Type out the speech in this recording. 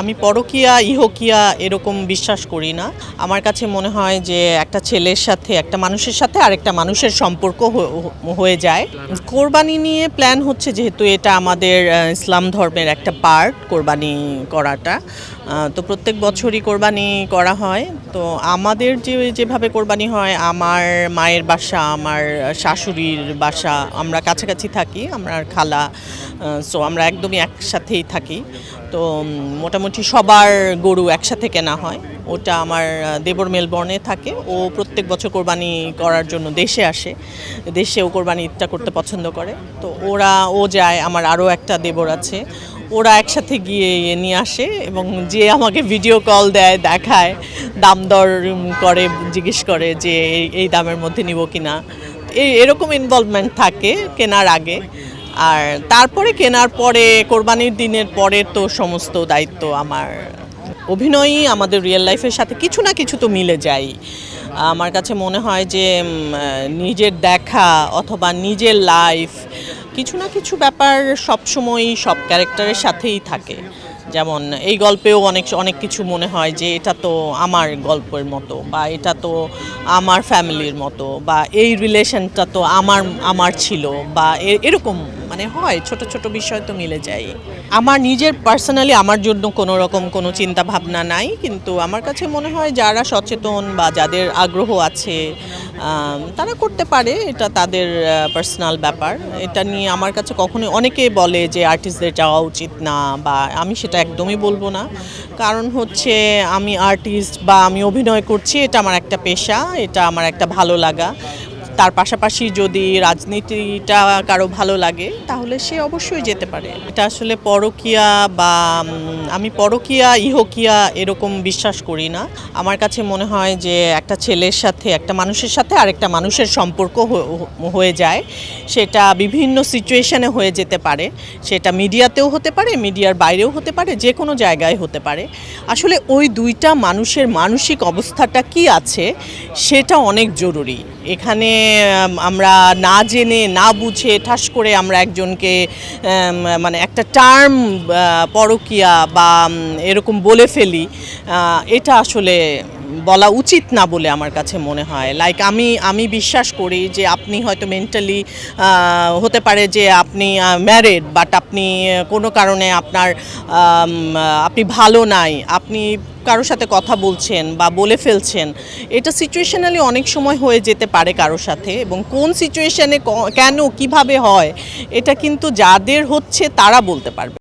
আমি পরকীয়া ইহকিয়া এরকম বিশ্বাস করি না। আমার কাছে মনে হয় যে একটা ছেলের সাথে একটা মানুষের সাথে আরেকটা মানুষের সম্পর্ক হয়ে যায়। কোরবানি নিয়ে প্ল্যান হচ্ছে, যেহেতু এটা আমাদের ইসলাম ধর্মের একটা পার্ট কোরবানি করাটা, তো প্রত্যেক বছরই কোরবানি করা হয়। তো আমাদের যেভাবে কোরবানি হয়, আমার মায়ের বাসা, আমার শাশুড়ির বাসা, আমরা কাছাকাছি থাকি, আমরা খালা, সো আমরা একদমই একসাথেই থাকি। তো মোটামুটি সবার গরু একসাথে কেনা হয়। ওটা আমার দেবর মেলবর্নে থাকে, ও প্রত্যেক বছর কোরবানি করার জন্য দেশে আসে, দেশেও কোরবানি ঈদটা করতে পছন্দ করে। তো ও যায়, আমার আরও একটা দেবর আছে, ওরা একসাথে গিয়ে নিয়ে আসে এবং যে আমাকে ভিডিও কল দেয়, দেখায়, দাম দর করে, জিজ্ঞেস করে যে এই দামের মধ্যে নিব কিনা। এরকম ইনভলভমেন্ট থাকে কেনার আগে। আর তারপরে কেনার পরে, কোরবানির দিনের পরে তো সমস্ত দায়িত্ব আমার। অভিনয়ই আমাদের রিয়েল লাইফের সাথে কিছু না কিছু তো মিলে যায়। আমার কাছে মনে হয় যে নিজের দেখা অথবা নিজের লাইফ, কিছু না কিছু ব্যাপার সবসময়ই সব ক্যারেক্টারের সাথেই থাকে। যেমন এই গল্পেও অনেক কিছু মনে হয় যে এটা তো আমার গল্পের মতো, বা এটা তো আমার ফ্যামিলির মতো, বা এই রিলেশনটা তো আমার ছিল, বা এরকম মানে হয়, ছোট ছোট বিষয় তো মিলে যায়। আমার নিজের পার্সোনালি আমার জন্য কোনো রকম কোনো চিন্তা ভাবনা নাই, কিন্তু আমার কাছে মনে হয় যারা সচেতন বা যাদের আগ্রহ আছে তারা করতে পারে, এটা তাদের পার্সোনাল ব্যাপার। এটা নিয়ে আমার কাছে কখনোই অনেকে বলে যে আর্টিস্টদের যাওয়া উচিত না, বা আমি সেটা একদমই বলবো না। কারণ হচ্ছে আমি আর্টিস্ট বা আমি অভিনয় করছি, এটা আমার একটা পেশা, এটা আমার একটা ভালো লাগা। তার পাশাপাশি যদি রাজনীতিটা কারো ভালো লাগে তাহলে সে অবশ্যই যেতে পারে। এটা আসলে পরকীয়া বা আমি পরকীয়া ইহকিয়া এরকম বিশ্বাস করি না। আমার কাছে মনে হয় যে একটা ছেলের সাথে একটা মানুষের সাথে আরেকটা মানুষের সম্পর্ক হয়ে যায়, সেটা বিভিন্ন সিচুয়েশনে হয়ে যেতে পারে। সেটা মিডিয়াতেও হতে পারে, মিডিয়ার বাইরেও হতে পারে, যে কোনো জায়গায় হতে পারে। আসলে ওই দুইটা মানুষের মানসিক অবস্থাটা কি আছে সেটা অনেক জরুরি। এখানে আমরা না জেনে না বুঝে ঠাস করে আমরা একজনকে মানে একটা টার্ম পরকীয়া বা এরকম বলে ফেলি, এটা আসলে বলা উচিত না বলে আমার কাছে মনে হয়। লাইক আমি বিশ্বাস করি যে আপনি হয়তো মেন্টালি হতে পারে যে আপনি ম্যারিড, বাট আপনি কোনো কারণে আপনি ভালো নাই, আপনি কারোর সাথে কথা বলছেন বা বলে ফেলছেন, এটা সিচুয়েশনালি অনেক সময় হয়ে যেতে পারে কারোর সাথে, এবং কোন সিচুয়েশনে কেন কিভাবে হয় এটা কিন্তু যাদের হচ্ছে তারা বলতে পারবে।